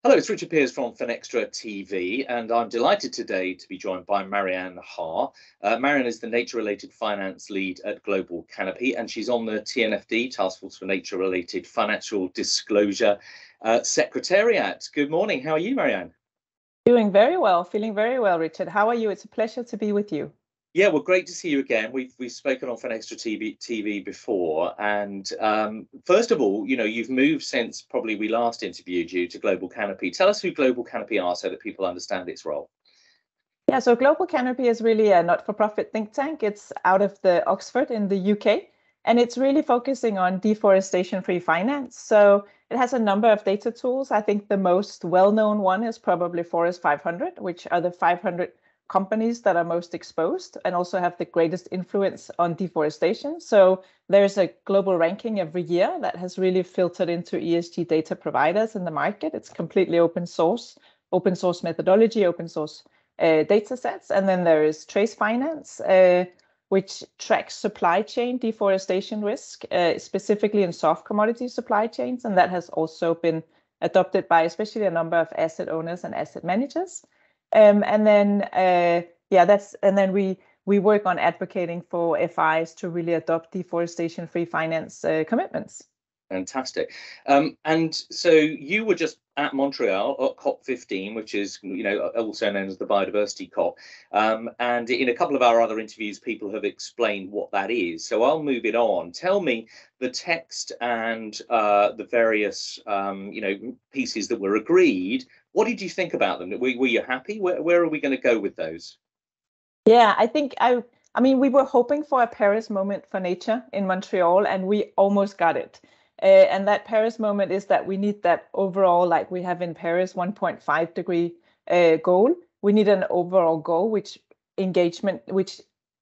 Hello, it's Richard Pears from FinextraTV, and I'm delighted today to be joined by Marianne Haahr. Marianne is the nature-related finance lead at Global Canopy, and she's on the TNFD, Task Force for Nature-Related Financial Disclosure Secretariat. Good morning. How are you, Marianne? Doing very well, feeling very well, Richard. How are you? It's a pleasure to be with you. Yeah, well, great to see you again. We've spoken on FinextraTV before, and first of all, you've moved since probably we last interviewed you to Global Canopy. Tell us who Global Canopy are so that people understand its role. Yeah, so Global Canopy is really a not-for-profit think tank. It's out of the Oxford in the UK, and it's really focusing on deforestation-free finance. So it has a number of data tools. I think the most well-known one is probably Forest 500, which are the 500 companies that are most exposed and also have the greatest influence on deforestation. So there's a global ranking every year that has really filtered into ESG data providers in the market. It's completely open source methodology, open source data sets. And then there is Trace Finance, which tracks supply chain deforestation risk, specifically in soft commodity supply chains. And that has also been adopted by especially a number of asset owners and asset managers. And then we work on advocating for FIs to really adopt deforestation-free finance commitments. Fantastic. And so you were just at Montreal at COP15, which is, also known as the Biodiversity Call. And in a couple of our other interviews, people have explained what that is. So I'll move it on. Tell me the text and the various, pieces that were agreed. What did you think about them? Were you happy? Where are we going to go with those? Yeah, I mean, we were hoping for a Paris moment for nature in Montreal, and we almost got it. And that Paris moment is that we need that overall, like we have in Paris, 1.5 degree goal. We need an overall goal, which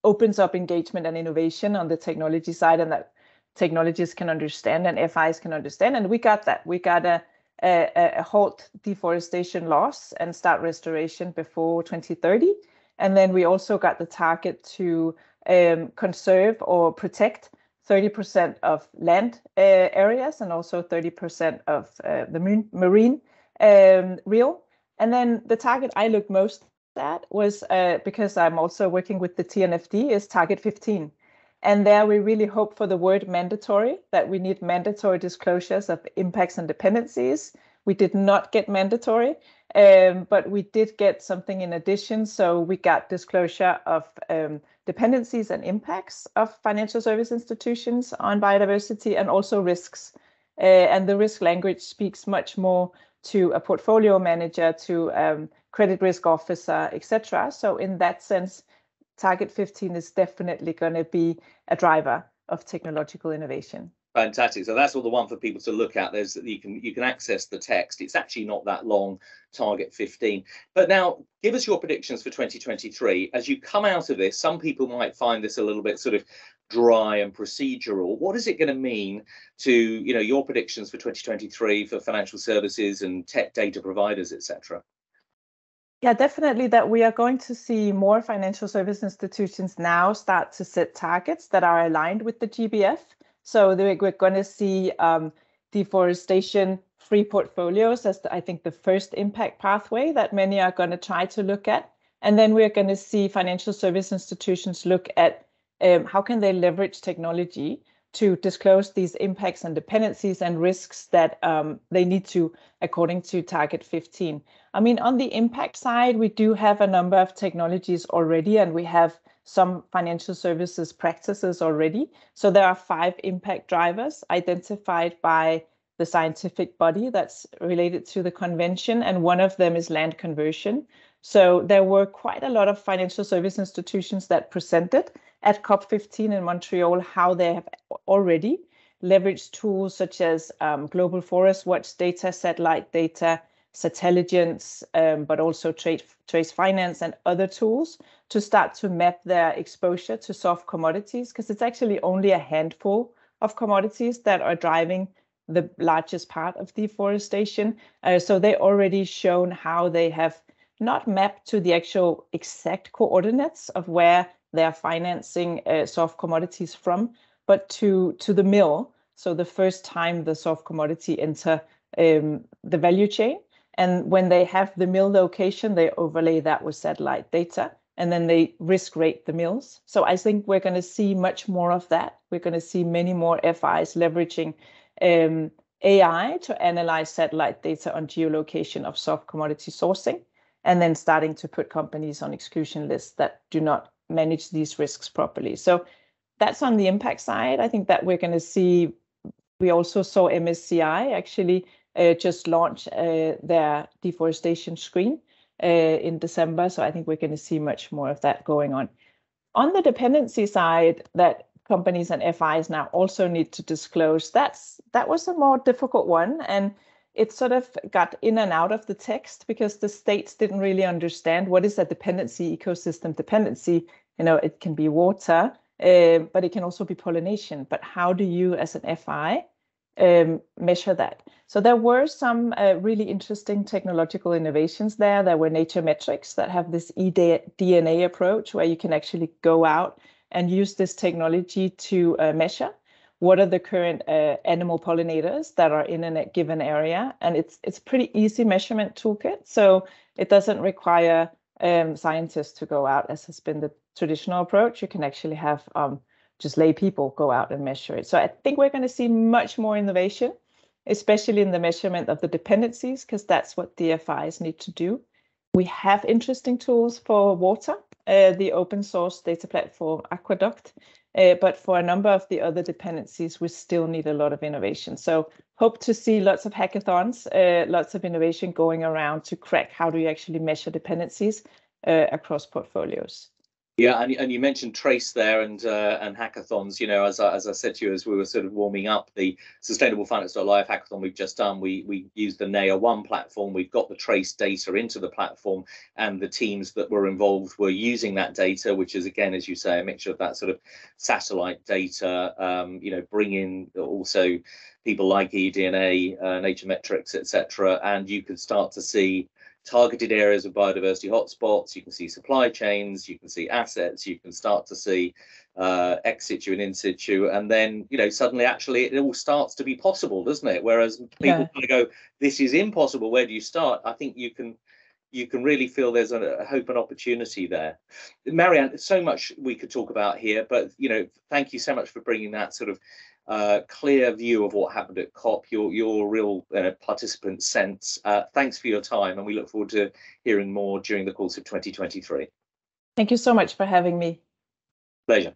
opens up engagement and innovation on the technology side, and that technologists can understand and FIs can understand. And we got that. We got a halt deforestation loss and start restoration before 2030. And then we also got the target to conserve or protect 30% of land areas and also 30% of the marine real. And then the target I looked most at was, because I'm also working with the TNFD, is target 15. And there we really hope for the word mandatory, that we need mandatory disclosures of impacts and dependencies. We did not get mandatory, but we did get something in addition. So we got disclosure of dependencies and impacts of financial service institutions on biodiversity and also risks. And the risk language speaks much more to a portfolio manager, to credit risk officer, etc. So in that sense, target 15 is definitely going to be a driver of technological innovation. Fantastic. So that's all the one for people to look at. There's you can access the text. It's actually not that long, target 15. But now give us your predictions for 2023. As you come out of this, some people might find this a little bit sort of dry and procedural. What is it going to mean to, your predictions for 2023 for financial services and tech data providers, etc.? Yeah, definitely that we are going to see more financial service institutions now start to set targets that are aligned with the GBF. So we're going to see deforestation-free portfolios as I think the first impact pathway that many are going to try to look at. And then we're going to see financial service institutions look at how can they leverage technology to disclose these impacts and dependencies and risks that they need to, according to target 15. I mean, on the impact side, we do have a number of technologies already, and we have some financial services practices already. So there are 5 impact drivers identified by the scientific body that's related to the convention, and one of them is land conversion. So there were quite a lot of financial service institutions that presented at COP15 in Montreal how they have already leveraged tools such as Global Forest Watch data, satellite data, Satelligence, but also Trace Finance and other tools to start to map their exposure to soft commodities, because it's actually only a handful of commodities that are driving the largest part of deforestation. So they already shown how they have not mapped to the actual exact coordinates of where they're financing soft commodities from, but to the mill. So the first time the soft commodity enter the value chain. And when they have the mill location, they overlay that with satellite data, and then they risk rate the mills. So I think we're going to see much more of that. We're going to see many more FIs leveraging AI to analyze satellite data on geolocation of soft commodity sourcing, and then starting to put companies on exclusion lists that do not manage these risks properly. So that's on the impact side. I think that we're going to see. We also saw MSCI actually just launch their deforestation screen in December. So I think we're going to see much more of that going on. On the dependency side, that companies and FIs now also need to disclose, that was a more difficult one. And it sort of got in and out of the text because the states didn't really understand what is a dependency, ecosystem dependency. It can be water, but it can also be pollination. But how do you, as an FI, measure that? So there were some really interesting technological innovations there. There were nature metrics that have this eDNA approach where you can actually go out and use this technology to measure what are the current animal pollinators that are in a given area. And it's pretty easy measurement toolkit. So it doesn't require scientists to go out, as has been the traditional approach. You can actually have just lay people go out and measure it. So I think we're going to see much more innovation, especially in the measurement of the dependencies, because that's what DFIs need to do. We have interesting tools for water, the open source data platform Aqueduct, but for a number of the other dependencies, we still need a lot of innovation. So hope to see lots of hackathons, lots of innovation going around to crack how do you actually measure dependencies across portfolios. Yeah, and you mentioned Trace there and hackathons. As I said to you, as we were sort of warming up the Sustainable Finance Live hackathon we've just done, we used the NEA1 platform. We've got the Trace data into the platform, and the teams that were involved were using that data, which is, again, as you say, a mixture of that sort of satellite data. Bring in also people like eDNA, nature metrics, etc., and you can start to see targeted areas of biodiversity hotspots. You can see supply chains, you can see assets, you can start to see ex situ and in situ, and then suddenly actually it all starts to be possible, doesn't it? Whereas people kind of go, this is impossible, where do you start? I think you can really feel there's a hope and opportunity there. Marianne, so much we could talk about here, but thank you so much for bringing that sort of clear view of what happened at COP, your real participant sense. Thanks for your time, and we look forward to hearing more during the course of 2023. Thank you so much for having me. Pleasure.